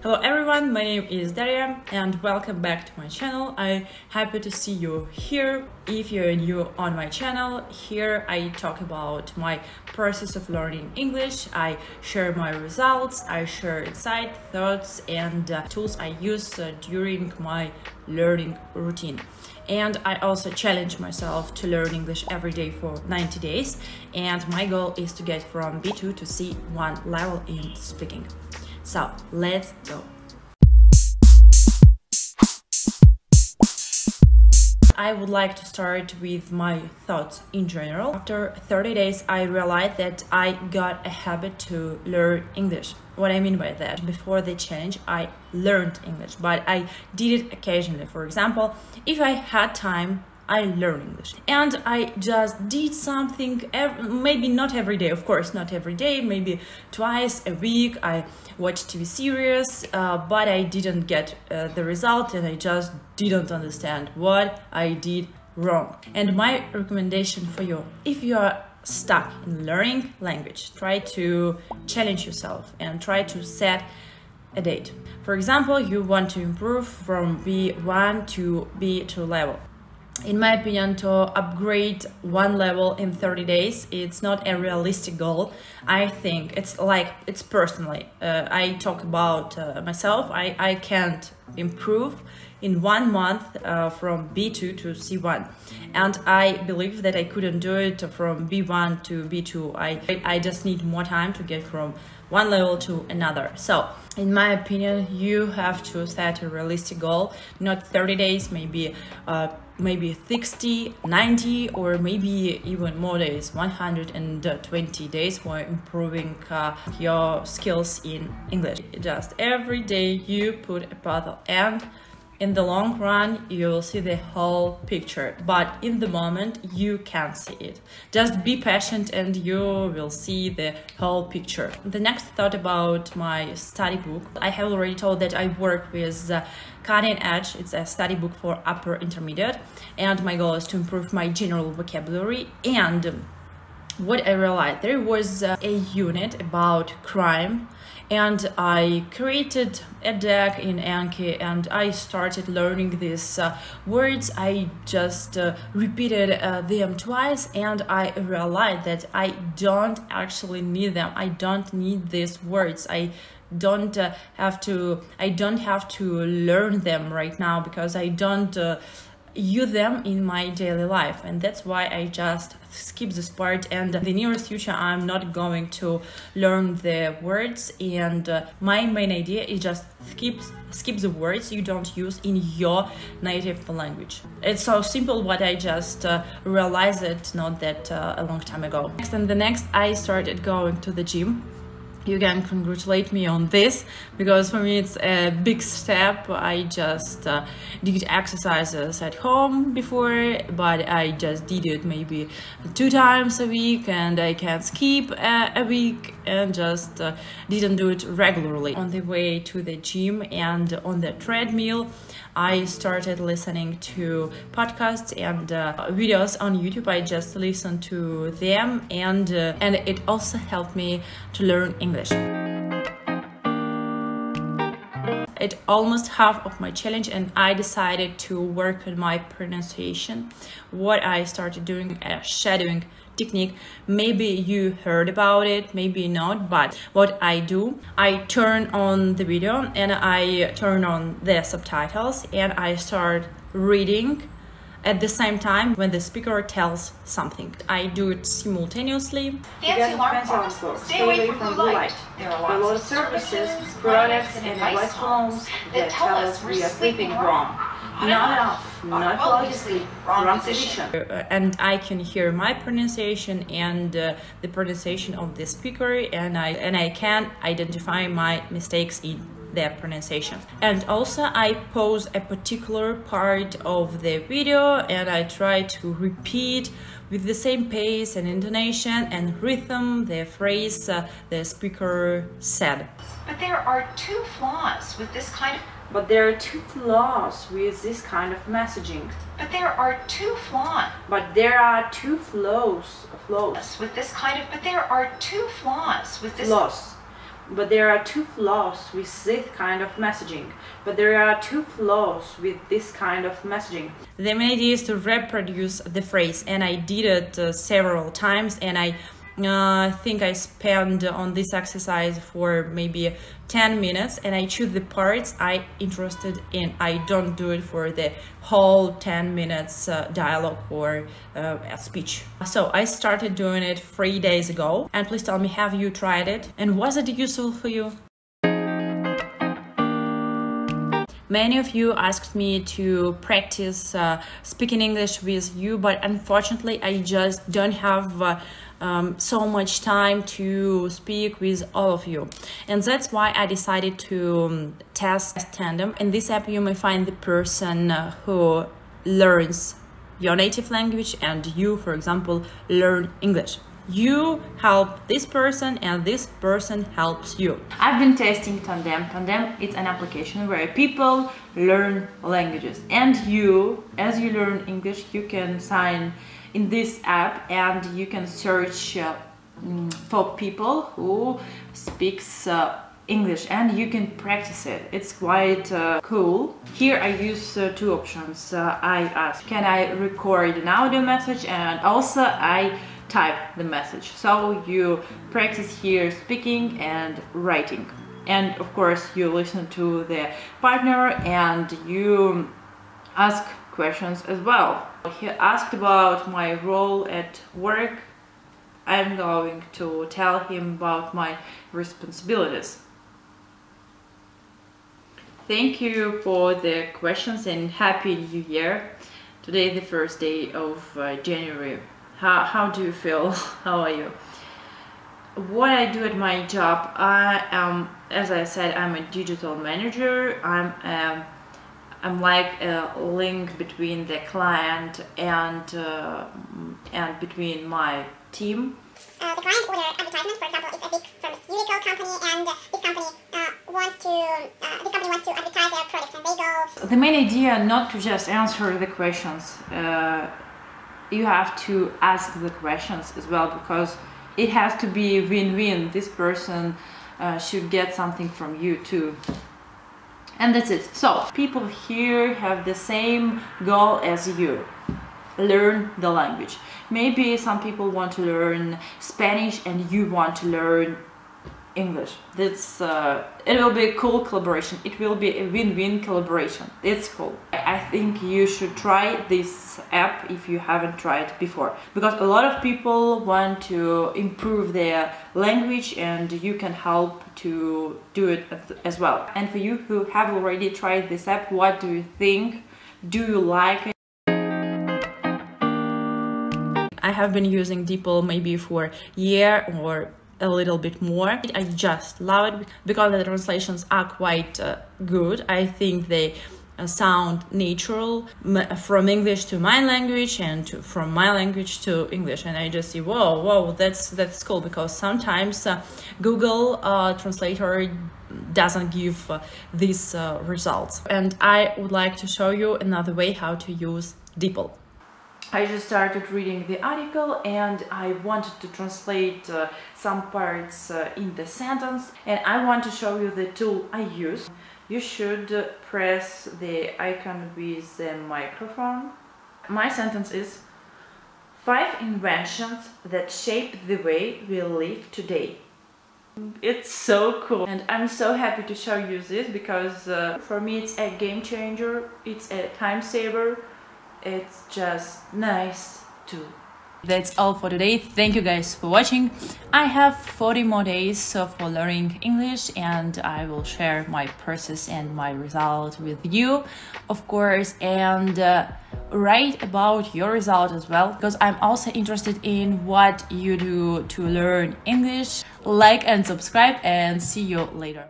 Hello everyone, my name is Daria and welcome back to my channel. I'm happy to see you here. If you're new on my channel, here I talk about my process of learning English. I share my results, I share insights, thoughts and tools I use during my learning routine. And I also challenge myself to learn English every day for 90 days. And my goal is to get from B2 to C1 level in speaking. So let's go. I would like to start with my thoughts in general. After 30 days, I realized that I got a habit to learn English. What I mean by that, before the challenge, I learned English, but I did it occasionally. For example, if I had time, I learned English. And I just did something, maybe not every day, of course, not every day, maybe twice a week. I watched TV series, but I didn't get the result and I just didn't understand what I did wrong. And my recommendation for you, if you are stuck in learning language, try to challenge yourself and try to set a date. For example, you want to improve from B1 to B2 level. In my opinion, to upgrade one level in 30 days, it's not a realistic goal. I think it's personally. I talk about myself. I can't improve in 1 month from B2 to C1. And I believe that I couldn't do it from B1 to B2. I just need more time to get from one level to another. So, in my opinion, you have to set a realistic goal, not 30 days, maybe 60, 90, or maybe even more days, 120 days for improving your skills in English. Just every day you put a puzzle, and in the long run you will see the whole picture, but in the moment you can't see it. Just be patient and you will see the whole picture. The next thought about my study book, I have already told that I work with Cutting Edge. It's a study book for upper intermediate, and my goal is to improve my general vocabulary. And what I realized, there was a unit about crime, and I created a deck in ANKI and I started learning these words. I just repeated them twice and I realized that I don't actually need them. I don't need these words. I don't have to learn them right now because I don't use them in my daily life, and that's why I just skip this part. And in the nearest future I'm not going to learn the words, and my main idea is just skip the words you don't use in your native language. It's so simple, but I just realized it not that a long time ago. Next I started going to the gym. You can congratulate me on this, because for me it's a big step. I just did exercises at home before, but I just did it maybe 2 times a week, and I can skip a week and just didn't do it regularly. On the way to the gym and on the treadmill, I started listening to podcasts and videos on YouTube. I just listened to them, and it also helped me to learn English. It's almost half of my challenge, and I decided to work on my pronunciation. What I started doing, a shadowing technique. Maybe you heard about it, maybe not, but what I do, I turn on the video and I turn on the subtitles and I start reading at the same time when the speaker tells something. I do it simultaneously. Fancy alarm clocks. Stay away from blue light. There are lots of services, products, and advice columns that tell us we're sleeping wrong. Not enough, not quality sleep, wrong position. And I can hear my pronunciation and the pronunciation of the speaker, and I can identify my mistakes in their pronunciation. And also I pause a particular part of the video and I try to repeat with the same pace and intonation and rhythm the phrase the speaker said. But there are two flaws with this kind of But there are two flaws with this kind of messaging. But there are two flaws. But there are two flaws with this kind of. But there are two flaws with this. Flaws. But there are two flaws with this kind of messaging. The main idea is to reproduce the phrase, and I did it several times, and I think I spent on this exercise for maybe 10 minutes, and I choose the parts I'm interested in. I don't do it for the whole 10 minutes dialogue or speech. So I started doing it 3 days ago, and please tell me, have you tried it and was it useful for you? Many of you asked me to practice speaking English with you, but unfortunately I just don't have so much time to speak with all of you, and that's why I decided to test Tandem. In this app you may find the person who learns your native language and you, for example, learn English. You help this person and this person helps you. I've been testing Tandem. Tandem is an application where people learn languages, and you, as you learn English, you can sign in this app and you can search for people who speaks English, and you can practice it. It's quite cool. Here I use two options. I ask, can I record an audio message, and also I type the message. So you practice here speaking and writing, and of course you listen to the partner and you ask questions as well. He asked about my role at work. I'm going to tell him about my responsibilities. Thank you for the questions and Happy New Year. Today is the first day of January. How do you feel? How are you? What I do at my job, I am, as I said, I'm a digital manager. I'm like a link between the client and between my team. The client order advertisement, for example, is a big pharmaceutical company, and this company wants to advertise their products, and they go. The main idea not to just answer the questions. You have to ask the questions as well, because it has to be win-win. This person should get something from you too. And that's it. So people here have the same goal as you. Learn the language. Maybe some people want to learn Spanish and you want to learn English. That's it will be a cool collaboration. It will be a win-win collaboration. It's cool. I think you should try this app if you haven't tried before, because a lot of people want to improve their language and you can help to do it as well. And for you who have already tried this app, what do you think? Do you like it? I have been using DEEPL maybe for a year or a little bit more. I just love it because the translations are quite good. I think they sound natural from English to my language and from my language to English, and I just see, whoa, that's cool, because sometimes Google Translator doesn't give these results. And I would like to show you another way how to use DEEPL. I just started reading the article and I wanted to translate some parts in the sentence, and I want to show you the tool I use. You should press the icon with the microphone. My sentence is 5 inventions that shaped the way we live today. It's so cool, and I'm so happy to show you this because for me it's a game changer, it's a time saver. It's just nice too. That's all for today. Thank you guys for watching. I have 40 more days for learning English, and I will share my process and my result with you, of course, and write about your result as well, because I'm also interested in what you do to learn English. Like and subscribe, and see you later.